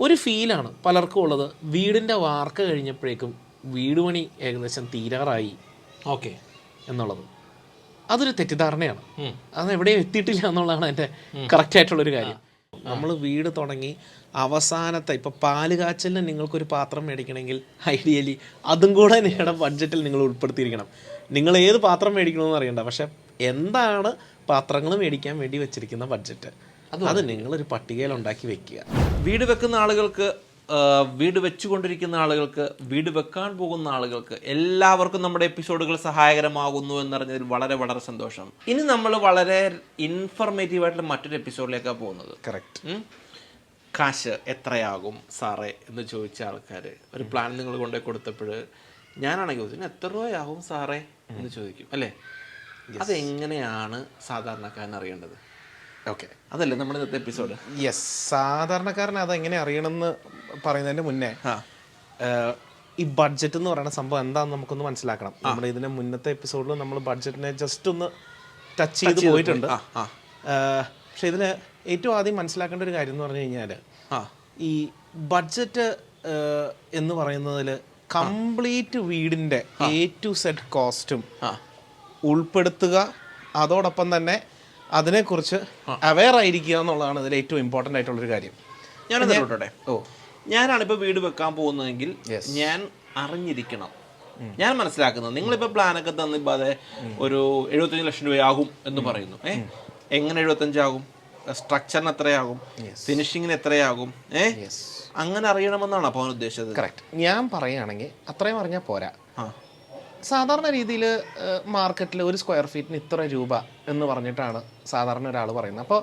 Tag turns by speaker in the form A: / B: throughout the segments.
A: ഒരു ഫീലാണ് പലർക്കും ഉള്ളത്. വീടിൻ്റെ വാർക്ക കഴിഞ്ഞപ്പോഴേക്കും വീട് പണി ഏകദേശം തീരാറായി
B: ഓക്കെ
A: എന്നുള്ളത്. അതൊരു തെറ്റിദ്ധാരണയാണ്. അത് എവിടെയും എത്തിയിട്ടില്ല എന്നുള്ളതാണ് എൻ്റെ കറക്റ്റായിട്ടുള്ളൊരു കാര്യം. നമ്മൾ വീട് തുടങ്ങി അവസാനത്തെ ഇപ്പോൾ പാല് കാച്ചലിന് നിങ്ങൾക്കൊരു പാത്രം മേടിക്കണമെങ്കിൽ ഐഡിയലി അതും കൂടെ നിങ്ങളുടെ ബഡ്ജറ്റിൽ നിങ്ങൾ ഉൾപ്പെടുത്തിയിരിക്കണം. നിങ്ങൾ ഏത് പാത്രം മേടിക്കണമെന്ന് അറിയണ്ട, പക്ഷെ എന്താണ് പാത്രങ്ങൾ മേടിക്കാൻ വേണ്ടി വെച്ചിരിക്കുന്ന ബഡ്ജറ്റ് അത് നിങ്ങളൊരു പട്ടികയിൽ ഉണ്ടാക്കി വെക്കുക.
B: വീട് വെക്കുന്ന ആളുകൾക്ക്, വീട് വെച്ചുകൊണ്ടിരിക്കുന്ന ആളുകൾക്ക്, വീട് വെക്കാൻ പോകുന്ന ആളുകൾക്ക് എല്ലാവർക്കും നമ്മുടെ എപ്പിസോഡുകൾ സഹായകരമാകുന്നു എന്നറിഞ്ഞതിൽ വളരെ വളരെ സന്തോഷം. ഇനി നമ്മൾ വളരെ ഇൻഫർമേറ്റീവായിട്ടുള്ള മറ്റൊരു എപ്പിസോഡിലേക്കാണ് പോകുന്നത്.
A: കറക്റ്റ്.
B: കാശ് എത്രയാകും സാറേ എന്ന് ചോദിച്ച ആൾക്കാർ ഒരു പ്ലാൻ നിങ്ങൾ കൊണ്ടുപോയി കൊടുത്തപ്പോൾ ഞാനാണെങ്കിൽ ചോദിച്ചു എത്ര രൂപയാകും സാറേ എന്ന് ചോദിക്കും അല്ലേ? അതെങ്ങനെയാണ് സാധാരണക്കാരൻ അറിയേണ്ടത്?
A: ഓക്കെ,
B: അതല്ലേ നമ്മുടെ ഇന്നത്തെ എപ്പിസോഡ്.
A: യെസ്, സാധാരണക്കാരൻ അതെങ്ങനെ അറിയണമെന്ന് പറയുന്നതിൻ്റെ മുന്നേ ഈ ബഡ്ജറ്റ് എന്ന് പറയുന്ന സംഭവം എന്താണെന്ന് നമുക്കൊന്ന് മനസ്സിലാക്കണം. നമ്മുടെ ഇതിന് മുന്നത്തെ എപ്പിസോഡിൽ നമ്മൾ ബഡ്ജറ്റിനെ ജസ്റ്റ് ഒന്ന് ടച്ച് ചെയ്ത് പോയിട്ടുണ്ട്. പക്ഷെ ഇതിൽ ഏറ്റവും ആദ്യം മനസ്സിലാക്കേണ്ട ഒരു കാര്യം എന്ന് പറഞ്ഞു കഴിഞ്ഞാൽ ഈ ബഡ്ജറ്റ് എന്ന് പറയുന്നതിൽ കംപ്ലീറ്റ് വീടിൻ്റെ A to Z കോസ്റ്റും ഉൾപ്പെടുത്തുക, അതോടൊപ്പം തന്നെ അതിനെക്കുറിച്ച് അവെയർ ആയിരിക്കുക എന്നുള്ളതാണ് ഇതിൽ ഏറ്റവും ഇമ്പോർട്ടൻ്റ് ആയിട്ടുള്ളൊരു കാര്യം.
B: ഞാനാണിപ്പോൾ വീട് വെക്കാൻ പോകുന്നതെങ്കിൽ ഞാൻ അറിഞ്ഞിരിക്കണം, ഞാൻ മനസ്സിലാക്കുന്നത്. നിങ്ങളിപ്പോൾ പ്ലാനൊക്കെ തന്നിപ്പോൾ അതെ ഒരു 75 ലക്ഷം രൂപയാകും എന്ന് പറയുന്നു. എങ്ങനെ 75 ആകും? സ്ട്രക്ചറിന് എത്രയാകും? ഫിനിഷിങ്ങിന് എത്രയാകും? അങ്ങനെ അറിയണമെന്നാണ് അപ്പോൾ ഉദ്ദേശിച്ചത്.
A: കറക്റ്റ്. ഞാൻ പറയുകയാണെങ്കിൽ അത്രയും അറിഞ്ഞാൽ പോരാ. സാധാരണ രീതിയിൽ മാർക്കറ്റിൽ ഒരു സ്ക്വയർ ഫീറ്റിന് ഇത്ര രൂപ എന്ന് പറഞ്ഞിട്ടാണ് സാധാരണ ഒരാൾ പറയുന്നത്. അപ്പോൾ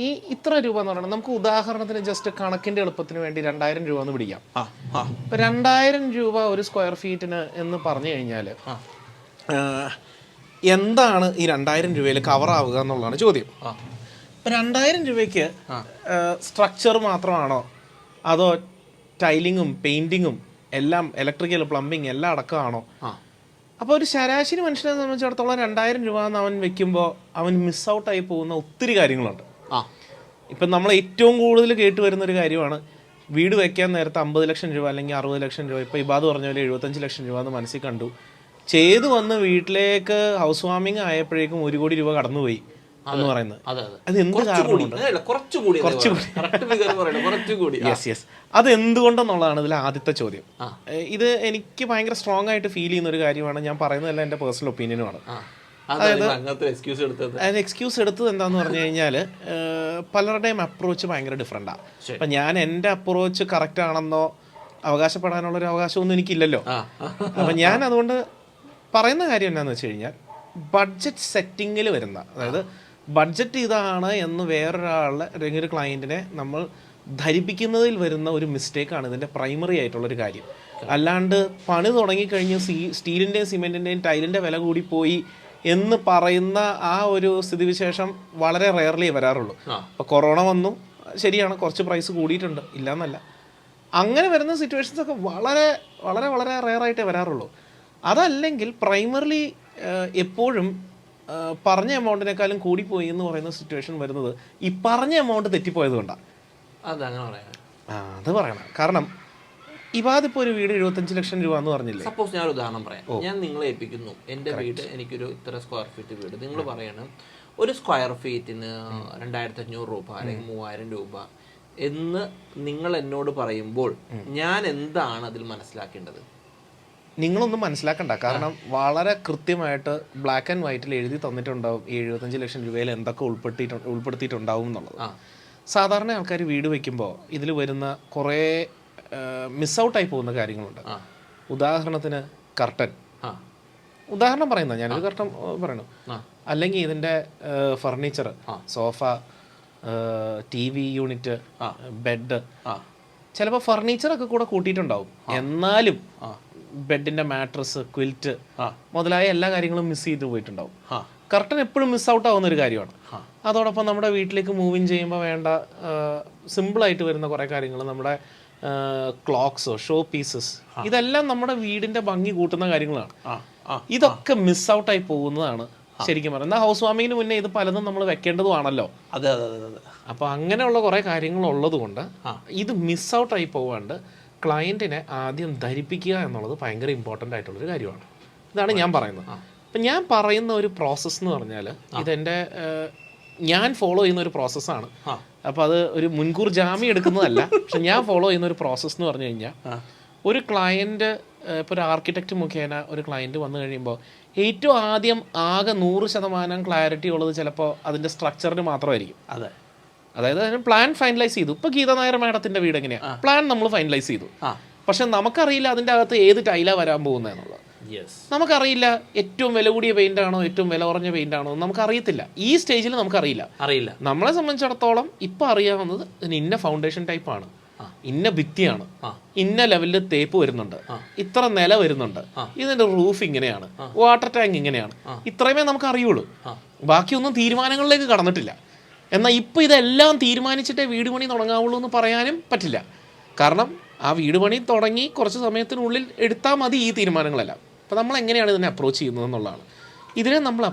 A: ഈ ഇത്ര രൂപ എന്ന് പറയുന്നത് നമുക്ക് ഉദാഹരണത്തിന് ജസ്റ്റ് കണക്കിൻ്റെ എളുപ്പത്തിന് വേണ്ടി 2000 രൂപ എന്ന് പിടിക്കാം. ഇപ്പം 2000 രൂപ ഒരു സ്ക്വയർ ഫീറ്റിന് എന്ന് പറഞ്ഞു കഴിഞ്ഞാൽ എന്താണ് ഈ 2000 രൂപയിൽ കവർ ആവുക എന്നുള്ളതാണ് ചോദ്യം. ഇപ്പം 2000 രൂപയ്ക്ക് സ്ട്രക്ചർ മാത്രമാണോ അതോ ടൈലിങ്ങും പെയിൻറ്റിങ്ങും എല്ലാം, ഇലക്ട്രിക്കൽ പ്ലംബിങ് എല്ലാം അടക്കമാണോ? അപ്പോൾ ഒരു ശരാശരി മനുഷ്യനെ സംബന്ധിച്ചിടത്തോളം 2000 രൂപ എന്ന് അവൻ വെക്കുമ്പോൾ അവൻ മിസ് ഔട്ടായി പോകുന്ന ഒത്തിരി കാര്യങ്ങളുണ്ട്. ഇപ്പം നമ്മൾ ഏറ്റവും കൂടുതൽ കേട്ട് വരുന്നൊരു കാര്യമാണ് വീട് വയ്ക്കാൻ നേരത്തെ 50 ലക്ഷം രൂപ അല്ലെങ്കിൽ 60 ലക്ഷം രൂപ, ഇപ്പോൾ ഇബാദ് പറഞ്ഞ പോലെ 75 ലക്ഷം രൂപ എന്ന് മനസ്സിൽ കണ്ടു. ചെയ്തു വന്ന് വീട്ടിലേക്ക് ഹൗസ് വാമിങ് ആയപ്പോഴേക്കും 1 കോടി രൂപ കടന്നുപോയി എന്ന് പറയുന്നത്. അത് എന്ത് കാരണമുണ്ട്? അത് എന്തുകൊണ്ടെന്നുള്ളതാണ് ഇതിൽ ആദ്യത്തെ ചോദ്യം. ഇത് എനിക്ക് ഭയങ്കര സ്ട്രോങ് ആയിട്ട് ഫീൽ ചെയ്യുന്ന ഒരു കാര്യമാണ്. ഞാൻ പറയുന്നതല്ല, എൻ്റെ പേഴ്സണൽ ഒപ്പീനിയനുമാണ്. അതായത് എക്സ്ക്യൂസ് എടുത്തത് എന്താന്ന് പറഞ്ഞു കഴിഞ്ഞാൽ പലരുടെയും അപ്രോച്ച് ഭയങ്കര ഡിഫറെൻ്റാണ്. അപ്പം ഞാൻ എൻ്റെ അപ്രോച്ച് കറക്റ്റ് ആണെന്നോ അവകാശപ്പെടാനുള്ളൊരു അവകാശമൊന്നും എനിക്കില്ലല്ലോ. അപ്പം ഞാൻ അതുകൊണ്ട് പറയുന്ന കാര്യം എന്താണെന്ന് വെച്ച് കഴിഞ്ഞാൽ ബഡ്ജറ്റ് സെറ്റിങ്ങിൽ വരുന്ന, അതായത് ബഡ്ജറ്റ് ഇതാണ് എന്ന് വേറൊരാളുടെ അല്ലെങ്കിൽ ഒരു ക്ലയൻറ്റിനെ നമ്മൾ ധരിപ്പിക്കുന്നതിൽ വരുന്ന ഒരു മിസ്റ്റേക്കാണ് ഇതിൻ്റെ പ്രൈമറി ആയിട്ടുള്ളൊരു കാര്യം. അല്ലാണ്ട് പണി തുടങ്ങിക്കഴിഞ്ഞ് സ്റ്റീലിൻ്റെയും സിമെൻറ്റിൻ്റെയും ടൈലിൻ്റെ വില കൂടിപ്പോയി എന്ന് പറയുന്ന ആ ഒരു സ്ഥിതിവിശേഷം വളരെ റെയർലി വരാറുള്ളൂ. ഇപ്പോൾ കൊറോണ വന്നു, ശരിയാണ്, കുറച്ച് പ്രൈസ് കൂടിയിട്ടുണ്ട്, ഇല്ലയെന്നല്ല. അങ്ങനെ വരുന്ന സിറ്റുവേഷൻസൊക്കെ വളരെ വളരെ വളരെ റെയറായിട്ടേ വരാറുള്ളൂ. അതല്ലെങ്കിൽ പ്രൈമറിലി എപ്പോഴും പറഞ്ഞ എമൗണ്ടിനേക്കാളും കൂടിപ്പോയി എന്ന് പറയുന്ന സിറ്റുവേഷൻ വരുന്നത് ഈ പറഞ്ഞ എമൗണ്ട് തെറ്റിപ്പോയത് കൊണ്ടാണ്. അത് പറയണം. കാരണം ഇവാദിപ്പോൾ ഒരു വീട് 75 ലക്ഷം രൂപ എന്ന് പറഞ്ഞില്ലേ?
B: സപ്പോസ് ഞാൻ ഒരു ഉദാഹരണം പറയാം. ഞാൻ നിങ്ങളെ ഏൽപ്പിക്കുന്നു എൻ്റെ വീട്, എനിക്കൊരു ഇത്ര സ്ക്വയർ ഫീറ്റ് വീട്. നിങ്ങൾ പറയണം ഒരു സ്ക്വയർ ഫീറ്റിന് 2500 രൂപ അല്ലെങ്കിൽ 3000 രൂപ എന്ന് നിങ്ങൾ എന്നോട് പറയുമ്പോൾ ഞാൻ എന്താണ് അതിൽ മനസ്സിലാക്കേണ്ടത്?
A: നിങ്ങളൊന്നും മനസ്സിലാക്കണ്ട. കാരണം വളരെ കൃത്യമായിട്ട് ബ്ലാക്ക് ആൻഡ് വൈറ്റിൽ എഴുതി തന്നിട്ടുണ്ടാവും 75 ലക്ഷം രൂപയിൽ എന്തൊക്കെ ഉൾപ്പെടുത്തിയിട്ടുണ്ടാവും എന്നുള്ളത്. സാധാരണ ആൾക്കാർ വീട് വയ്ക്കുമ്പോൾ ഇതിൽ വരുന്ന കുറേ മിസ് ഔട്ടായി പോകുന്ന കാര്യങ്ങളുണ്ട്. ഉദാഹരണത്തിന് കർട്ടൻ, ഉദാഹരണം പറയുന്നത് ഞാനൊരു കർട്ടൻ പറയണു, അല്ലെങ്കിൽ ഇതിൻ്റെ furniture, sofa, TV unit, bed, ചിലപ്പോൾ ഫർണിച്ചറൊക്കെ കൂടെ കൂട്ടിയിട്ടുണ്ടാവും. എന്നാലും ബെഡിൻ്റെ മാട്രസ്, ക്വിൽറ്റ് മുതലായ എല്ലാ കാര്യങ്ങളും മിസ് ചെയ്ത് പോയിട്ടുണ്ടാവും. കർട്ടൻ എപ്പോഴും മിസ് ഔട്ട് ആവുന്ന ഒരു കാര്യമാണ്. അതോടൊപ്പം നമ്മുടെ വീട്ടിലേക്ക് മൂവിങ് ചെയ്യുമ്പോൾ വേണ്ട സിമ്പിളായിട്ട് വരുന്ന കുറേ കാര്യങ്ങൾ, നമ്മുടെ ക്ലോക്സ്, ഷോ പീസസ്, ഇതെല്ലാം നമ്മുടെ വീടിൻ്റെ ഭംഗി കൂട്ടുന്ന കാര്യങ്ങളാണ്. ഇതൊക്കെ മിസ് ഔട്ടായി പോകുന്നതാണ് ശരിക്കും പറഞ്ഞാൽ ഹൗസ് വാമിങ്ങിന് മുന്നേ ഇത് പലതും നമ്മൾ വെക്കേണ്ടതുമാണല്ലോ.
B: അതെ അതെ അതെ അതെ.
A: അപ്പോൾ അങ്ങനെയുള്ള കുറേ കാര്യങ്ങൾ ഉള്ളത് കൊണ്ട് ഇത് മിസ് ഔട്ടായി പോകാണ്ട് ക്ലയൻറ്റിനെ ആദ്യം ധരിപ്പിക്കുക എന്നുള്ളത് ഭയങ്കര ഇമ്പോർട്ടൻ്റ് ആയിട്ടുള്ളൊരു കാര്യമാണ്. ഇതാണ് ഞാൻ പറയുന്നത്. അപ്പം ഞാൻ പറയുന്ന ഒരു പ്രോസസ്സ് എന്ന് പറഞ്ഞാൽ ഇതെൻ്റെ ഞാൻ ഫോളോ ചെയ്യുന്ന ഒരു പ്രോസസ്സാണ്. അപ്പോൾ അത് ഒരു മുൻകൂർ ജാമ്യം എടുക്കുന്നതല്ല. പക്ഷെ ഞാൻ ഫോളോ ചെയ്യുന്ന ഒരു പ്രോസസ്സ് എന്ന് പറഞ്ഞു കഴിഞ്ഞാൽ ഒരു ക്ലയൻറ്റ് ഇപ്പോൾ ഒരു ആർക്കിടെക്റ്റ് മുഖേന ഒരു ക്ലയൻറ്റ് വന്നു കഴിയുമ്പോൾ ഏറ്റവും ആദ്യം ആകെ 100% ക്ലാരിറ്റി ഉള്ളത് ചിലപ്പോൾ അതിൻ്റെ സ്ട്രക്ചറിന് മാത്രമായിരിക്കും.
B: അതെ,
A: അതായത് അതിന് പ്ലാൻ ഫൈനലൈസ് ചെയ്തു. ഇപ്പോൾ ഗീത നായർ മാഡത്തിൻ്റെ വീട് എങ്ങനെയാണ്, പ്ലാൻ നമ്മൾ ഫൈനലൈസ് ചെയ്തു. പക്ഷെ നമുക്കറിയില്ല അതിൻ്റെ അകത്ത് ഏത് ടൈലാണ് വരാൻ പോകുന്നത് എന്നുള്ളത്. നമുക്കറിയില്ല ഏറ്റവും വില കൂടിയ പെയിന്റ് ആണോ ഏറ്റവും വില കുറഞ്ഞ പെയിന്റ് ആണോ നമുക്കറിയത്തില്ല. ഈ സ്റ്റേജിൽ നമുക്കറിയില്ല. നമ്മളെ സംബന്ധിച്ചിടത്തോളം ഇപ്പം അറിയാവുന്നത് ഇന്ന ഫൗണ്ടേഷൻ ടൈപ്പാണ്, ഇന്ന ഭിത്തിയാണ്, ഇന്ന ലെവലിൽ തേപ്പ് വരുന്നുണ്ട്, ഇത്ര നില വരുന്നുണ്ട്, ഇതിന്റെ റൂഫ് ഇങ്ങനെയാണ്, വാട്ടർ ടാങ്ക് ഇങ്ങനെയാണ്, ഇത്രയുമേ നമുക്ക് അറിയുള്ളൂ. ബാക്കിയൊന്നും തീരുമാനങ്ങളിലേക്ക് കടന്നിട്ടില്ല. എന്നാൽ ഇപ്പം ഇതെല്ലാം തീരുമാനിച്ചിട്ടേ വീട് പണി തുടങ്ങാവുള്ളൂ എന്ന് പറയാനും പറ്റില്ല. കാരണം ആ വീട് പണി തുടങ്ങി കുറച്ച് സമയത്തിനുള്ളിൽ എടുത്താൽ മതി ഈ തീരുമാനങ്ങളെല്ലാം. അപ്പോൾ നമ്മൾ എങ്ങനെയാണ് ഇതിനെ അപ്രോച്ച് ചെയ്യുന്നത് എന്നുള്ളതാണ്. ഇതിനെ നമ്മൾ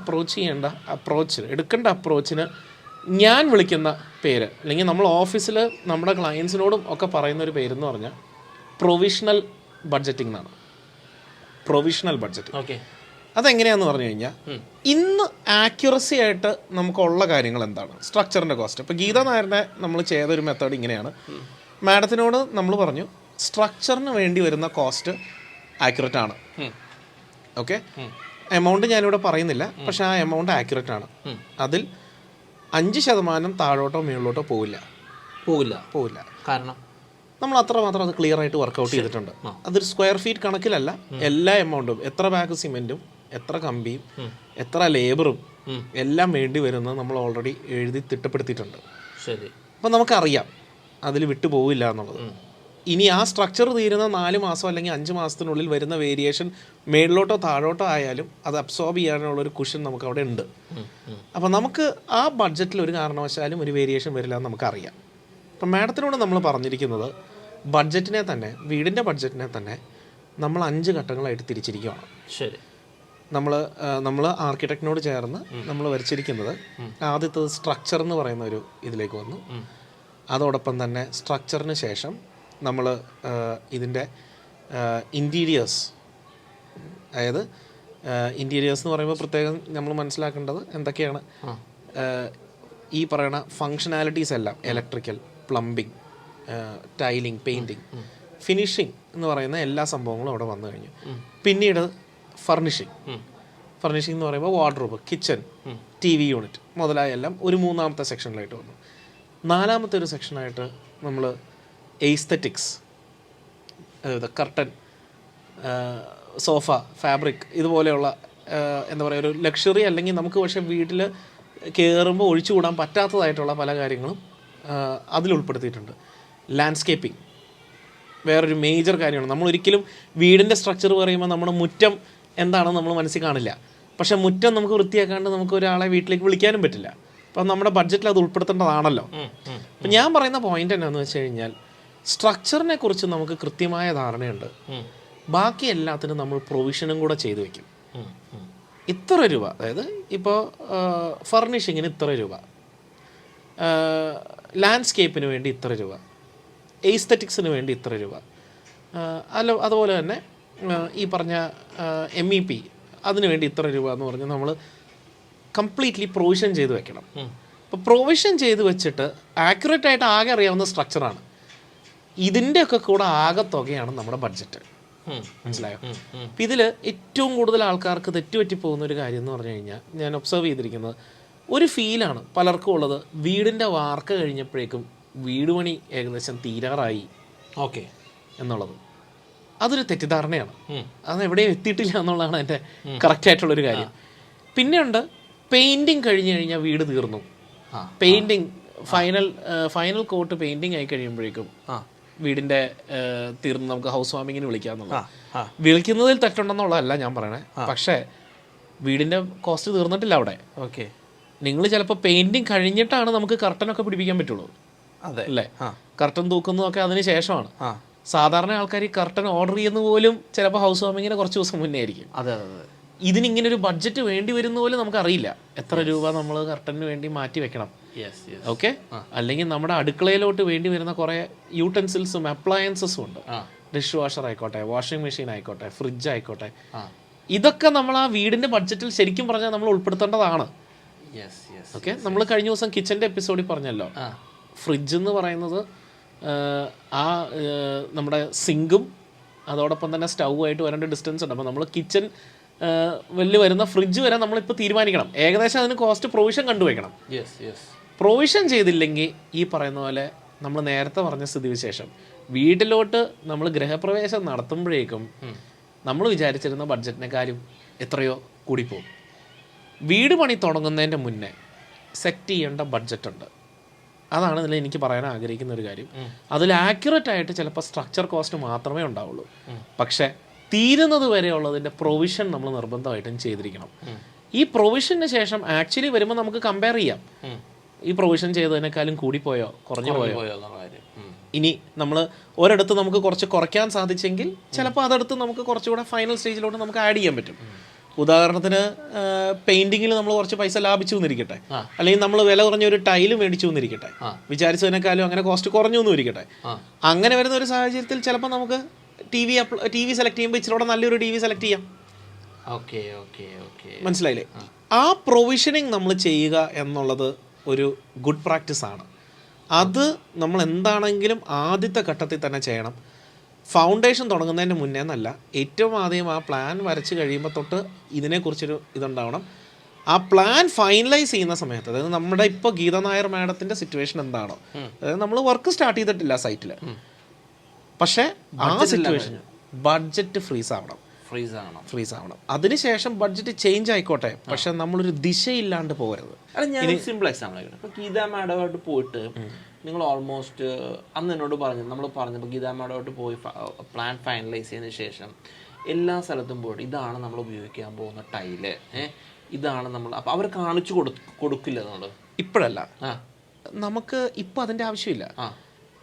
A: എടുക്കേണ്ട അപ്രോച്ചിന് ഞാൻ വിളിക്കുന്ന പേര്, അല്ലെങ്കിൽ നമ്മൾ ഓഫീസിൽ നമ്മുടെ ക്ലയൻസിനോടും ഒക്കെ പറയുന്ന ഒരു പേരെന്ന് പറഞ്ഞാൽ പ്രൊവിഷണൽ ബഡ്ജറ്റിംഗ് എന്നാണ്. Provisional budgeting.
B: ഓക്കെ,
A: അതെങ്ങനെയാണെന്ന് പറഞ്ഞു കഴിഞ്ഞാൽ ഇന്ന് ആക്യുറസി ആയിട്ട് നമുക്കുള്ള കാര്യങ്ങൾ എന്താണ്, സ്ട്രക്ചറിൻ്റെ കോസ്റ്റ്. ഇപ്പോൾ ഗീത നായരുടെ നമ്മൾ ചെയ്തൊരു മെത്തേഡ് ഇങ്ങനെയാണ്. മാഡത്തിനോട് നമ്മൾ പറഞ്ഞു സ്ട്രക്ചറിന് വേണ്ടി വരുന്ന കോസ്റ്റ് ആക്യുറേറ്റ് ആണ്. ഓക്കെ, എമൗണ്ട് ഞാനിവിടെ പറയുന്നില്ല, പക്ഷെ ആ എമൗണ്ട് ആക്യുറേറ്റ് ആണ്. അതിൽ 5% താഴോട്ടോ മുകളിലോട്ടോ പോവില്ല. കാരണം നമ്മൾ അത്രമാത്രം അത് ക്ലിയർ ആയിട്ട് വർക്കൗട്ട് ചെയ്തിട്ടുണ്ട്. അതൊരു സ്ക്വയർ ഫീറ്റ് കണക്കിലല്ല, എല്ലാ എമൗണ്ടും, എത്ര ബാഗ് സിമെൻറ്റും, എത്ര കമ്പിയും, എത്ര ലേബറും എല്ലാം വേണ്ടി വരുന്നത് നമ്മൾ ഓൾറെഡി എഴുതി തിട്ടപ്പെടുത്തിയിട്ടുണ്ട്.
B: ശരി.
A: അപ്പം നമുക്കറിയാം അതിൽ വിട്ടു പോവില്ല എന്നുള്ളത്. ഇനി ആ സ്ട്രക്ചർ തീരുന്ന 4 മാസം അല്ലെങ്കിൽ 5 മാസത്തിനുള്ളിൽ വരുന്ന വേരിയേഷൻ മേളിലോട്ടോ താഴോട്ടോ ആയാലും അത് അബ്സോർബ് ചെയ്യാനുള്ളൊരു കുഷൻ നമുക്ക് അവിടെ ഉണ്ട്. അപ്പം നമുക്ക് ആ ബഡ്ജറ്റിൽ ഒരു കാരണവശാലും ഒരു വേരിയേഷൻ വരില്ല എന്ന് നമുക്കറിയാം. അപ്പം മാഡത്തിനോട് നമ്മൾ പറഞ്ഞിരിക്കുന്നത് ബഡ്ജറ്റിനെ തന്നെ, വീടിൻ്റെ ബഡ്ജറ്റിനെ തന്നെ നമ്മൾ 5 ഘട്ടങ്ങളായിട്ട് തിരിച്ചിരിക്കുകയാണ്.
B: ശരി.
A: നമ്മൾ ആർക്കിടെക്റ്റിനോട് ചേർന്ന് നമ്മൾ വരച്ചിരിക്കുന്നത് ആദ്യത്തത് സ്ട്രക്ചർ എന്ന് പറയുന്ന ഒരു ഇതിലേക്ക് വന്നു. അതോടൊപ്പം തന്നെ സ്ട്രക്ചറിന് ശേഷം നമ്മൾ ഇതിൻ്റെ ഇൻറ്റീരിയേഴ്സ്, അതായത് ഇൻറ്റീരിയേഴ്സ് എന്ന് പറയുമ്പോൾ പ്രത്യേകം നമ്മൾ മനസ്സിലാക്കേണ്ടത് എന്തൊക്കെയാണ്, ഈ പറയുന്ന ഫങ്ഷനാലിറ്റീസ് എല്ലാം, electrical, plumbing, tiling, painting, finishing എന്ന് പറയുന്ന എല്ലാ സംഭവങ്ങളും അവിടെ വന്നു കഴിഞ്ഞു. പിന്നീട് ഫർണിഷിംഗ് എന്ന് പറയുമ്പോൾ വാർഡ്രോബ്, കിച്ചൺ, TV യൂണിറ്റ് മുതലായ എല്ലാം ഒരു 3ാമത്തെ സെക്ഷനിലായിട്ട് വന്നു. 4ാമത്തെ ഒരു സെക്ഷനായിട്ട് നമ്മൾ എസ്തെറ്റിക്സ്, അതായത് കർട്ടൻ, സോഫ, ഫാബ്രിക്, ഇതുപോലെയുള്ള എന്താ പറയുക, ഒരു ലക്ഷറി അല്ലെങ്കിൽ നമുക്ക് പക്ഷേ വീട്ടിൽ കയറുമ്പോൾ ഒഴിച്ചുകൂടാൻ പറ്റാത്തതായിട്ടുള്ള പല കാര്യങ്ങളും അതിൽ ഉൾപ്പെടുത്തിയിട്ടുണ്ട്. ലാൻഡ്സ്കേപ്പിംഗ് വേറൊരു മേജർ കാര്യമാണ്. നമ്മളൊരിക്കലും വീടിൻ്റെ സ്ട്രക്ചർ പറയുമ്പോൾ നമ്മുടെ മുറ്റം എന്താണെന്ന് നമ്മൾ മനസ്സിൽ കാണില്ല. പക്ഷേ മുറ്റം നമുക്ക് വൃത്തിയാക്കാണ്ട് നമുക്ക് ഒരാളെ വീട്ടിലേക്ക് വിളിക്കാനും പറ്റില്ല. അപ്പം നമ്മുടെ ബഡ്ജറ്റിൽ അത് ഉൾപ്പെടുത്തേണ്ടതാണല്ലോ. അപ്പം ഞാൻ പറയുന്ന പോയിന്റ് എന്നാന്ന് വെച്ച് കഴിഞ്ഞാൽ സ്ട്രക്ചറിനെ കുറിച്ച് നമുക്ക് കൃത്യമായ ധാരണയുണ്ട്. ബാക്കി എല്ലാത്തിനും നമ്മൾ പ്രൊവിഷനും കൂടെ ചെയ്തു വെക്കും. ഇത്ര രൂപ, അതായത് ഇപ്പോൾ ഫർണിഷിങ്ങിന് ഇത്ര രൂപ, ലാൻഡ്സ്കേപ്പിന് വേണ്ടി ഇത്ര രൂപ, എസ്തെറ്റിക്സിന് വേണ്ടി ഇത്ര രൂപ, അതുപോലെ തന്നെ ഈ പറഞ്ഞ MEP അതിന് വേണ്ടി ഇത്ര രൂപ എന്ന് പറഞ്ഞ് നമ്മൾ കംപ്ലീറ്റ്ലി പ്രൊവിഷൻ ചെയ്ത് വെക്കണം. അപ്പോൾ പ്രൊവിഷൻ ചെയ്ത് വെച്ചിട്ട് ആക്യുറേറ്റ് ആയിട്ട് ആകെ അറിയാവുന്ന സ്ട്രക്ചറാണ്. ഇതിൻ്റെയൊക്കെ കൂടെ ആകെ തുകയാണ് നമ്മുടെ ബഡ്ജറ്റ്. മനസ്സിലായോ? അപ്പം ഇതിൽ ഏറ്റവും കൂടുതൽ ആൾക്കാർക്ക് തെറ്റുപറ്റി പോകുന്ന ഒരു കാര്യം എന്ന് പറഞ്ഞു കഴിഞ്ഞാൽ ഞാൻ ഒബ്സർവ് ചെയ്തിരിക്കുന്നത് ഒരു ഫീലാണ് പലർക്കും ഉള്ളത്. വീടിൻ്റെ വാർക്ക കഴിഞ്ഞപ്പോഴേക്കും വീട് പണി ഏകദേശം തീരാറായി എന്നുള്ളത്. അതൊരു തെറ്റിദ്ധാരണയാണ്. അതെവിടെയും എത്തിയിട്ടില്ല എന്നുള്ളതാണ് എൻ്റെ കറക്റ്റായിട്ടുള്ളൊരു കാര്യം. പിന്നെയുണ്ട് പെയിൻറ്റിങ് കഴിഞ്ഞ് കഴിഞ്ഞാൽ വീട് തീർന്നു. പെയിൻറ്റിങ് ഫൈനൽ കോട്ട് പെയിൻറ്റിങ് ആയി കഴിയുമ്പോഴേക്കും വീടിൻ്റെ തീർന്ന് നമുക്ക് ഹൗസ് വാമിങ്ങിന് വിളിക്കാമെന്നുള്ളത്. വിളിക്കുന്നതിൽ തെറ്റുണ്ടെന്നുള്ളതല്ല ഞാൻ പറയണേ, പക്ഷേ വീടിൻ്റെ കോസ്റ്റ് തീർന്നിട്ടില്ല അവിടെ. നിങ്ങൾ ചിലപ്പോൾ പെയിൻറ്റിങ് കഴിഞ്ഞിട്ടാണ് നമുക്ക് കർട്ടനൊക്കെ പിടിപ്പിക്കാൻ പറ്റുള്ളൂ. അതെ അല്ലേ? കർട്ടൻ തൂക്കുന്നതൊക്കെ അതിന് ശേഷമാണ്. സാധാരണ ആൾക്കാർ ഈ കർട്ടൻ ഓർഡർ ചെയ്യുന്ന പോലും ചിലപ്പോൾ ഹൗസ് വാമിങ്ങിന് കുറച്ച് ദിവസം മുന്നേ ആയിരിക്കും. ഇതിനിങ്ങനെ ഒരു ബഡ്ജറ്റ് വേണ്ടി വരുന്ന പോലും നമുക്കറിയില്ല. എത്ര രൂപ നമ്മൾ കർട്ടന് വേണ്ടി മാറ്റി വെക്കണം. ഓക്കെ, അല്ലെങ്കിൽ നമ്മുടെ അടുക്കളയിലോട്ട് വേണ്ടി വരുന്ന കുറേ യൂട്ടൻസിൽസും അപ്ലയൻസസും ഉണ്ട്. ഡിഷ് വാഷർ ആയിക്കോട്ടെ, വാഷിംഗ് മെഷീൻ ആയിക്കോട്ടെ, ഫ്രിഡ്ജ് ആയിക്കോട്ടെ, ഇതൊക്കെ നമ്മൾ ആ വീടിൻ്റെ ബഡ്ജറ്റിൽ ശരിക്കും പറഞ്ഞാൽ നമ്മൾ ഉൾപ്പെടുത്തേണ്ടതാണ്. ഓക്കെ, നമ്മൾ കഴിഞ്ഞ ദിവസം കിച്ചൻ്റെ എപ്പിസോഡിൽ പറഞ്ഞല്ലോ, ഫ്രിഡ്ജ് എന്ന് പറയുന്നത് നമ്മുടെ സിങ്കും അതോടൊപ്പം തന്നെ സ്റ്റൗവായിട്ട് വരേണ്ട ഡിസ്റ്റൻസ് ഉണ്ട്. അപ്പോൾ നമ്മൾ കിച്ചൺ വലിയ വരുന്ന ഫ്രിഡ്ജ് വരെ നമ്മളിപ്പോൾ തീരുമാനിക്കണം. ഏകദേശം അതിന് കോസ്റ്റ് പ്രൊവിഷൻ കണ്ടുവയ്ക്കണം. പ്രൊവിഷൻ ചെയ്തില്ലെങ്കിൽ ഈ പറയുന്ന പോലെ നമ്മൾ നേരത്തെ പറഞ്ഞ സ്ഥിതിവിശേഷം വീട്ടിലോട്ട് നമ്മൾ ഗൃഹപ്രവേശം നടത്തുമ്പോഴേക്കും നമ്മൾ വിചാരിച്ചിരുന്ന ബഡ്ജറ്റിനെക്കാളും എത്രയോ കൂടിപ്പോകും. വീട് പണി തുടങ്ങുന്നതിൻ്റെ മുന്നേ സെറ്റ് ചെയ്യേണ്ട ബഡ്ജറ്റുണ്ട്. അതാണ് ഇതിൽ എനിക്ക് പറയാൻ ആഗ്രഹിക്കുന്ന ഒരു കാര്യം. അതിൽ ആക്യുറേറ്റ് ആയിട്ട് ചിലപ്പോൾ സ്ട്രക്ചർ കോസ്റ്റ് മാത്രമേ ഉണ്ടാവുള്ളൂ. പക്ഷേ തീരുന്നത് വരെയുള്ളതിൻ്റെ പ്രൊവിഷൻ നമ്മൾ നിർബന്ധമായിട്ടും ചെയ്തിരിക്കണം. ഈ പ്രൊവിഷന് ശേഷം ആക്ച്വലി വരുമ്പോൾ നമുക്ക് കമ്പയർ ചെയ്യാം, ഈ പ്രൊവിഷൻ ചെയ്തതിനേക്കാളും കൂടിപ്പോയോ കുറഞ്ഞു പോയോ. ഇനി നമ്മൾ ഒരിടത്ത് നമുക്ക് കുറച്ച് കുറയ്ക്കാൻ സാധിച്ചെങ്കിൽ ചിലപ്പോൾ അതെടുത്ത് നമുക്ക് കുറച്ചുകൂടെ ഫൈനൽ സ്റ്റേജിലോട്ട് നമുക്ക് ആഡ് ചെയ്യാൻ പറ്റും. ഉദാഹരണത്തിന് പെയിന്റിങ്ങിൽ നമ്മൾ കുറച്ച് പൈസ ലാഭിച്ചു എന്നിരിക്കട്ടെ, അല്ലെങ്കിൽ നമ്മൾ വില കുറഞ്ഞ ഒരു ടൈല് മേടിച്ചു എന്നിരിക്കട്ടെ, വിചാരിച്ചതിനേക്കാളും അങ്ങനെ കോസ്റ്റ് കുറഞ്ഞു എന്നിരിക്കട്ടെ. അങ്ങനെ വരുന്ന ഒരു സാഹചര്യത്തിൽ ചിലപ്പോൾ നമുക്ക് ടി വി സെലക്ട് ചെയ്യുമ്പോൾ ഇച്ചിരി നല്ലൊരു ടി വി സെലക്ട് ചെയ്യാം. മനസ്സിലായില്ലേ? ആ പ്രൊവിഷനിങ് നമ്മൾ ചെയ്യുക എന്നുള്ളത് ഒരു ഗുഡ് പ്രാക്ടീസ് ആണ്. അത് നമ്മൾ എന്താണെങ്കിലും ആദ്യത്തെ ഘട്ടത്തിൽ തന്നെ ചെയ്യണം. ഫൗണ്ടേഷൻ തുടങ്ങുന്നതിന് മുന്നേ എന്നല്ല, ഏറ്റവും ആദ്യം ആ പ്ലാൻ വരച്ച് കഴിയുമ്പോൾ തൊട്ട് ഇതിനെക്കുറിച്ചൊരു ഇതുണ്ടാവണം. ആ പ്ലാൻ ഫൈനലൈസ് ചെയ്യുന്ന സമയത്ത്, അതായത് നമ്മുടെ ഇപ്പോൾ ഗീത നായർ മാഡത്തിൻ്റെ സിറ്റുവേഷൻ എന്താണോ, അതായത് നമ്മൾ വർക്ക് സ്റ്റാർട്ട് ചെയ്തിട്ടില്ല സൈറ്റിൽ, പക്ഷേ ആ സിറ്റുവേഷൻ ബഡ്ജറ്റ് ഫ്രീസ് ആവണം. അതിനുശേഷം ബഡ്ജറ്റ് ചേഞ്ച് ആയിക്കോട്ടെ, പക്ഷെ നമ്മളൊരു ദിശയില്ലാണ്ട് പോകരുത്.
B: ഞാൻ സിമ്പിൾ എക്സാമ്പിൾ ആയിക്കോട്ടെ. ഇപ്പോൾ ഗീത മാഡമായിട്ട് പോയിട്ട് നിങ്ങൾ ഓൾമോസ്റ്റ് അന്ന് എന്നോട് നമ്മൾ പറഞ്ഞപ്പോൾ ഗീത മാഡമായിട്ട് പോയി പ്ലാൻ ഫൈനലൈസ് ചെയ്തതിന് ശേഷം എല്ലാ സ്ഥലത്തും പോയിട്ട് ഇതാണ് നമ്മൾ ഉപയോഗിക്കാൻ പോകുന്ന ടൈല്, ഇതാണ് നമ്മൾ, അപ്പോൾ അവർ കാണിച്ചു കൊടുക്കില്ല നമ്മൾ
A: ഇപ്പോഴല്ല, നമുക്ക് ഇപ്പോൾ അതിൻ്റെ ആവശ്യമില്ല.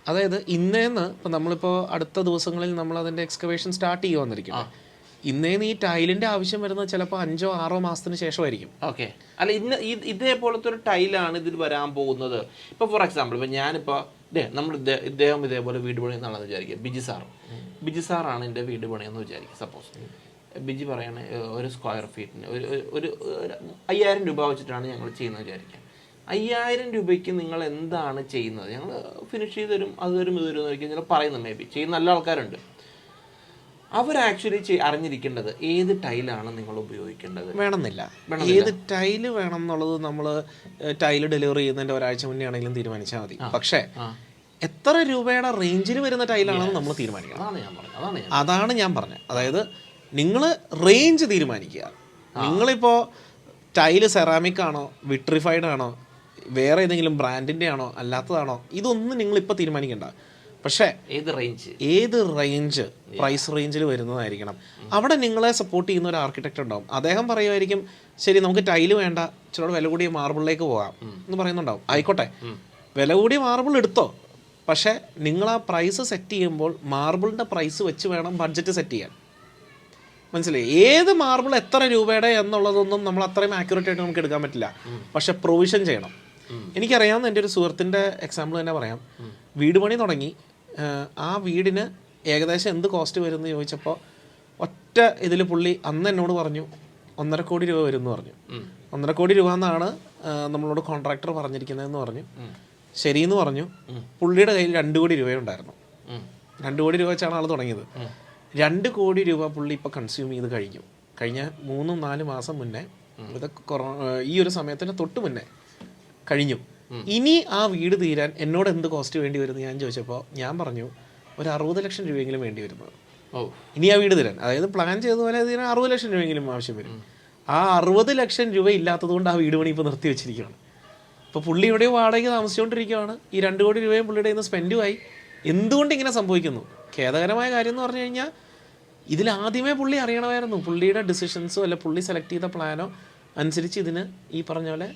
A: അതായത് ഇന്നേന്ന് ഇപ്പം നമ്മളിപ്പോൾ അടുത്ത ദിവസങ്ങളിൽ നമ്മൾ അതിൻ്റെ എക്സ്കവേഷൻ സ്റ്റാർട്ട് ചെയ്യുക വന്നിരിക്കും. ഇന്നേന്ന് ഈ ടൈലിൻ്റെ ആവശ്യം വരുന്നത് ചിലപ്പോൾ 5-6 മാസത്തിന് ശേഷമായിരിക്കും.
B: ഓക്കെ, അല്ല ഇതേപോലത്തെ ഒരു ടൈലാണ് ഇതിൽ വരാൻ പോകുന്നത്. ഇപ്പോൾ ഫോർ എക്സാമ്പിൾ, ഇപ്പോൾ ഞാനിപ്പോൾ ഇദ്ദേഹം ഇതേപോലെ വീട് പണിയെന്നാണെന്ന് വിചാരിക്കുക. ബിജി സാറാണ് എൻ്റെ വീട് പണിയെന്ന് വിചാരിക്കുക. സപ്പോസ് ബിജി പറയണ ഒരു സ്ക്വയർ ഫീറ്റിന് ഒരു 5000 രൂപ വെച്ചിട്ടാണ് ഞങ്ങൾ ചെയ്യുന്നത് വിചാരിക്കുക. 5000 രൂപയ്ക്ക് നിങ്ങൾ എന്താണ് ചെയ്യുന്നത്? ഞങ്ങൾ ഫിനിഷ് ചെയ്ത് തരും, അത് തരും, ഇത് തരും എന്ന് ഞങ്ങൾ പറയുന്നത്. മേ ബി ചെയ്യുന്ന നല്ല ആൾക്കാരുണ്ട്. അവർ ആക്ച്വലി അറിഞ്ഞിരിക്കേണ്ടത് ഏത് ടൈലാണ് നിങ്ങൾ ഉപയോഗിക്കേണ്ടത്
A: വേണമെന്നില്ല. ഏത് ടൈല് വേണം എന്നുള്ളത് നമ്മൾ ടൈല് ഡെലിവറി ചെയ്യുന്നതിൻ്റെ ഒരാഴ്ച മുന്നേ ആണെങ്കിലും തീരുമാനിച്ചാൽ മതി. പക്ഷേ എത്ര രൂപയുടെ റേഞ്ചിൽ വരുന്ന ടൈലാണെന്ന് നമ്മൾ തീരുമാനിക്കണം. അതാണ് ഞാൻ പറഞ്ഞത്. അതായത് നിങ്ങൾ റേഞ്ച് തീരുമാനിക്കുക. നിങ്ങളിപ്പോൾ ടൈല് സെറാമിക് ആണോ, വിട്രിഫൈഡ് ആണോ, വേറെ ഏതെങ്കിലും ബ്രാൻഡിൻ്റെ ആണോ, അല്ലാത്തതാണോ, ഇതൊന്നും നിങ്ങളിപ്പോൾ തീരുമാനിക്കേണ്ട. പക്ഷേ ഏത് റേഞ്ച് പ്രൈസ് റേഞ്ചിൽ വരുന്നതായിരിക്കണം. അവിടെ നിങ്ങളെ സപ്പോർട്ട് ചെയ്യുന്ന ഒരു ആർക്കിടെക്റ്റ് ഉണ്ടാവും. അദ്ദേഹം പറയുമായിരിക്കും, ശരി നമുക്ക് ടൈല് വേണ്ട, ചിലപ്പോൾ വില കൂടിയ മാർബിളിലേക്ക് പോകാം എന്ന് പറയുന്നുണ്ടാവും. ആയിക്കോട്ടെ, വില കൂടിയ മാർബിൾ എടുത്തോ, പക്ഷേ നിങ്ങൾ ആ പ്രൈസ് സെറ്റ് ചെയ്യുമ്പോൾ മാർബിളിൻ്റെ പ്രൈസ് വെച്ച് വേണം ബഡ്ജറ്റ് സെറ്റ് ചെയ്യാൻ. മനസ്സിലായി? ഏത് മാർബിൾ എത്ര രൂപയുടെ എന്നുള്ളതൊന്നും നമ്മൾ അത്രയും ആക്യുറേറ്റ് ആയിട്ട് നമുക്ക് എടുക്കാൻ പറ്റില്ല. പക്ഷെ പ്രൊവിഷൻ ചെയ്യണം. എനിക്കറിയാവുന്ന എൻ്റെ ഒരു സുഹൃത്തിൻ്റെ എക്സാമ്പിൾ തന്നെ പറയാം. വീട് പണി തുടങ്ങി, ആ വീടിന് ഏകദേശം എന്ത് കോസ്റ്റ് വരും എന്ന് ചോദിച്ചപ്പോൾ ഒറ്റ ഇതിൽ പുള്ളി അന്ന് എന്നോട് പറഞ്ഞു 1.5 കോടി രൂപ വരും എന്ന് പറഞ്ഞു. 1.5 കോടി രൂപ എന്നാണ് നമ്മളോട് കോൺട്രാക്ടർ പറഞ്ഞിരിക്കുന്നതെന്ന് പറഞ്ഞു. ശരിയെന്ന് പറഞ്ഞു. പുള്ളിയുടെ കയ്യിൽ 2 കോടി രൂപയുണ്ടായിരുന്നു. 2 കോടി രൂപ വെച്ചാണ് ആൾ തുടങ്ങിയത്. 2 കോടി രൂപ പുള്ളി ഇപ്പോൾ കൺസ്യൂം ചെയ്ത് കഴിഞ്ഞു. കഴിഞ്ഞ 3-4 മാസം മുന്നേ, ഇത് ഈ ഒരു സമയത്തിന് തൊട്ട് മുന്നേ കഴിഞ്ഞു. ഇനി ആ വീട് തീരാൻ എന്നോട് എന്ത് കോസ്റ്റ് വേണ്ടി വരുന്നത് ഞാൻ ചോദിച്ചപ്പോൾ ഞാൻ പറഞ്ഞു ഒരു 60 ലക്ഷം രൂപയെങ്കിലും വേണ്ടി വരുന്നത്. ഇനി ആ വീട് തീരാൻ, അതായത് പ്ലാൻ ചെയ്തതുപോലെ അതിന് 60 ലക്ഷം രൂപയെങ്കിലും ആവശ്യം വരും. ആ 60 ലക്ഷം രൂപ ഇല്ലാത്തത് കൊണ്ട് ആ വീട് പണി ഇപ്പോൾ നിർത്തി വെച്ചിരിക്കുകയാണ്. ഇപ്പോൾ പുള്ളി എവിടെയോ വാടകയ്ക്ക് താമസിച്ചുകൊണ്ടിരിക്കുകയാണ്. ഈ 2 കോടി രൂപയും പുള്ളിയുടെ ഇന്ന് സ്പെൻഡുമായി. എന്തുകൊണ്ട് ഇങ്ങനെ സംഭവിക്കുന്നു? ഖേദകരമായ കാര്യം എന്ന് പറഞ്ഞു കഴിഞ്ഞാൽ ഇതിലാദ്യമേ പുള്ളി അറിയണമായിരുന്നു. പുള്ളിയുടെ ഡിസിഷൻസോ അല്ല പുള്ളി സെലക്ട് ചെയ്ത പ്ലാനോ അനുസരിച്ച് ഇതിന് ഈ പറഞ്ഞ പോലെ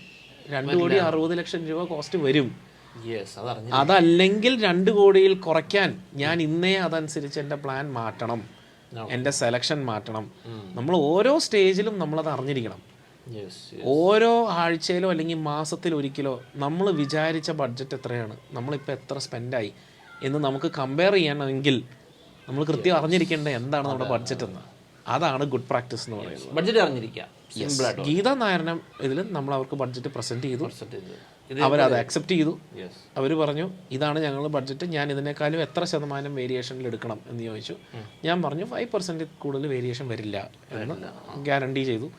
A: 2 കോടി 60 ലക്ഷം രൂപ കോസ്റ്റ് വരും. അതല്ലെങ്കിൽ 2 കോടിയിൽ കുറയ്ക്കാൻ ഞാൻ ഇന്നേ അതനുസരിച്ച് എൻ്റെ പ്ലാൻ മാറ്റണം എൻ്റെ സെലക്ഷൻ മാറ്റണം. നമ്മൾ ഓരോ സ്റ്റേജിലും നമ്മളത് അറിഞ്ഞിരിക്കണം. ഓരോ ആഴ്ചയിലോ അല്ലെങ്കിൽ മാസത്തിലൊരിക്കലോ നമ്മൾ വിചാരിച്ച ബഡ്ജറ്റ് എത്രയാണ്, നമ്മളിപ്പോൾ എത്ര സ്പെൻഡായി എന്ന് നമുക്ക് കമ്പയർ ചെയ്യണമെങ്കിൽ നമ്മൾ കൃത്യം അറിഞ്ഞിരിക്കേണ്ടത് എന്താണ് നമ്മുടെ ബഡ്ജറ്റ് എന്ന്. അതാണ് ഗുഡ് പ്രാക്ടീസ് എന്ന് പറയുന്നത്.
B: ബഡ്ജറ്റ് അറിഞ്ഞിരിക്കുക.
A: ഗീത നായരണം ഇതിൽ നമ്മൾ അവർക്ക് ബഡ്ജറ്റ് പ്രസൻറ്റ് ചെയ്തു. അവരത് അക്സെപ്റ്റ് ചെയ്തു. അവർ പറഞ്ഞു ഇതാണ് ഞങ്ങൾ ബഡ്ജറ്റ്, ഞാൻ ഇതിനേക്കാളും എത്ര ശതമാനം വേരിയേഷനിൽ എടുക്കണം എന്ന് ചോദിച്ചു. ഞാൻ പറഞ്ഞു 5% കൂടുതൽ വേരിയേഷൻ വരില്ല എന്ന് ഗ്യാരണ്ടി ചെയ്തു.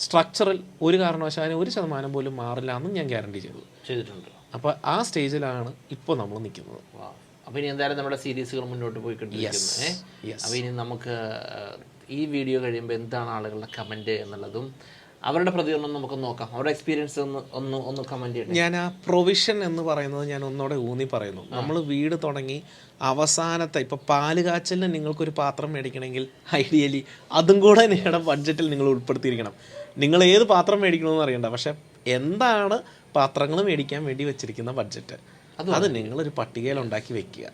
A: സ്ട്രക്ചറിൽ ഒരു കാരണവശാലും 1% പോലും മാറില്ല എന്നും ഞാൻ ഗ്യാരണ്ടി ചെയ്തിട്ടുണ്ട്. അപ്പോൾ ആ സ്റ്റേജിലാണ് ഇപ്പോൾ നമ്മൾ നിൽക്കുന്നത്.
B: അപ്പോൾ ഇനി എന്തായാലും നമ്മുടെ സീരീസുകൾ മുന്നോട്ട് പോയിക്കൊണ്ടിരിക്കുന്നത്. അപ്പോൾ ഇനി നമുക്ക് ഈ വീഡിയോ കഴിയുമ്പോൾ എന്താണ് ആളുകളുടെ കമൻറ്റ് എന്നുള്ളതും അവരുടെ പ്രതികരണം നമുക്ക് നോക്കാം. അവരുടെ എക്സ്പീരിയൻസ് ഒന്ന് കമൻറ്റ് ചെയ്യണം.
A: ഞാൻ ആ പ്രൊവിഷൻ എന്ന് പറയുന്നത് ഞാൻ ഒന്നുകൂടെ ഊന്നി പറയുന്നു. നമ്മൾ വീട് തുടങ്ങി അവസാനത്തെ ഇപ്പോൾ പാല് കാച്ചലിന് നിങ്ങൾക്കൊരു പാത്രം മേടിക്കണമെങ്കിൽ ഐഡിയലി അതും കൂടെ നിങ്ങളുടെ ബഡ്ജറ്റിൽ നിങ്ങൾ ഉൾപ്പെടുത്തിയിരിക്കണം. നിങ്ങൾ ഏത് പാത്രം മേടിക്കണമെന്ന് അറിയണ്ട, പക്ഷെ എന്താണ് പാത്രങ്ങൾ മേടിക്കാൻ വേണ്ടി വെച്ചിരിക്കുന്ന ബഡ്ജറ്റ് അത് നിങ്ങളൊരു പട്ടികയിൽ ഉണ്ടാക്കി വെക്കുക.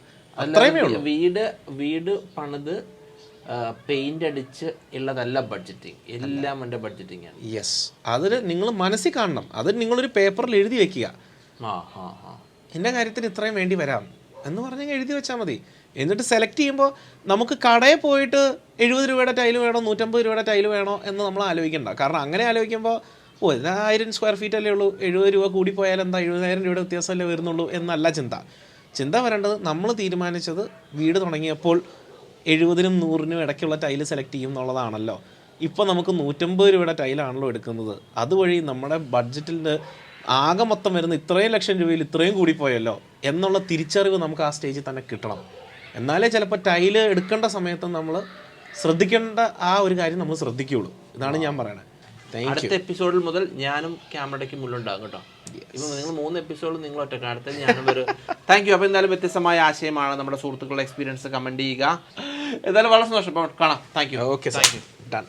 A: അത്രയുമേ ഉള്ളൂ.
B: വീട് പണിത് പെയിന്റ് അടിച്ച് ഉള്ളതല്ല ബഡ്ജറ്റിങ്, എല്ലാം എൻ്റെ ബഡ്ജറ്റിംഗ് ആണ്.
A: യെസ്, അതിൽ നിങ്ങൾ മനസ്സിൽ കാണണം. അത് നിങ്ങളൊരു പേപ്പറിൽ എഴുതി വെക്കുക. എൻ്റെ കാര്യത്തിന് ഇത്രയും വേണ്ടി വരാം എന്ന് പറഞ്ഞാൽ എഴുതി വെച്ചാൽ മതി. എന്നിട്ട് സെലക്ട് ചെയ്യുമ്പോൾ നമുക്ക് കടയിൽ പോയിട്ട് 70 രൂപയുടെ ടൈല് വേണോ 150 രൂപയുടെ ടൈല് വേണോ എന്ന് നമ്മൾ ആലോചിക്കണ്ട. കാരണം അങ്ങനെ ആലോചിക്കുമ്പോൾ 1000 സ്ക്വയർ ഫീറ്റ് അല്ലേ ഉള്ളൂ, 70 രൂപ കൂടിപ്പോയാൽ എന്താ 70,000 രൂപയുടെ വ്യത്യാസമല്ലേ വരുന്നുള്ളൂ എന്നല്ല ചിന്ത വരേണ്ടത്. നമ്മൾ തീരുമാനിച്ചത് വീട് തുടങ്ങിയപ്പോൾ 70-നും 100-നും ഇടയ്ക്കുള്ള ടൈല് സെലക്ട് ചെയ്യും എന്നുള്ളതാണല്ലോ. ഇപ്പോൾ നമുക്ക് 150 രൂപയുടെ ടൈലാണല്ലോ എടുക്കുന്നത്. അതുവഴി നമ്മുടെ ബഡ്ജറ്റിൽ ആകെ മൊത്തം വരുന്ന ഇത്രയും ലക്ഷം രൂപയിൽ ഇത്രയും കൂടിപ്പോയല്ലോ എന്നുള്ള തിരിച്ചറിവ് നമുക്ക് ആ സ്റ്റേജിൽ തന്നെ കിട്ടണം. എന്നാലേ ചിലപ്പോൾ ടൈല് എടുക്കേണ്ട സമയത്ത് നമ്മൾ ശ്രദ്ധിക്കേണ്ട ആ ഒരു കാര്യം നമ്മൾ ശ്രദ്ധിക്കുകയുള്ളൂ. ഇതാണ് ഞാൻ പറയണത്.
B: അടുത്ത എപ്പിസോഡിൽ മുതൽ ഞാനും ക്യാമറയ്ക്ക് മുന്നിലുണ്ടാകും കേട്ടോ. ഇപ്പം നിങ്ങൾ 3 എപ്പിസോഡ് നിങ്ങൾ ഒറ്റ അടുത്ത ഞാനും ഒരു താങ്ക് യു. അപ്പോൾ എന്തായാലും വ്യത്യസ്തമായ ആശയമാണ് നമ്മുടെ സുഹൃത്തുക്കളുടെ എക്സ്പീരിയൻസ് കമൻറ്റ് ചെയ്യുക. എന്തായാലും വളരെ സന്തോഷം. കാണാം. Thank you.
A: Okay, thank you. Done.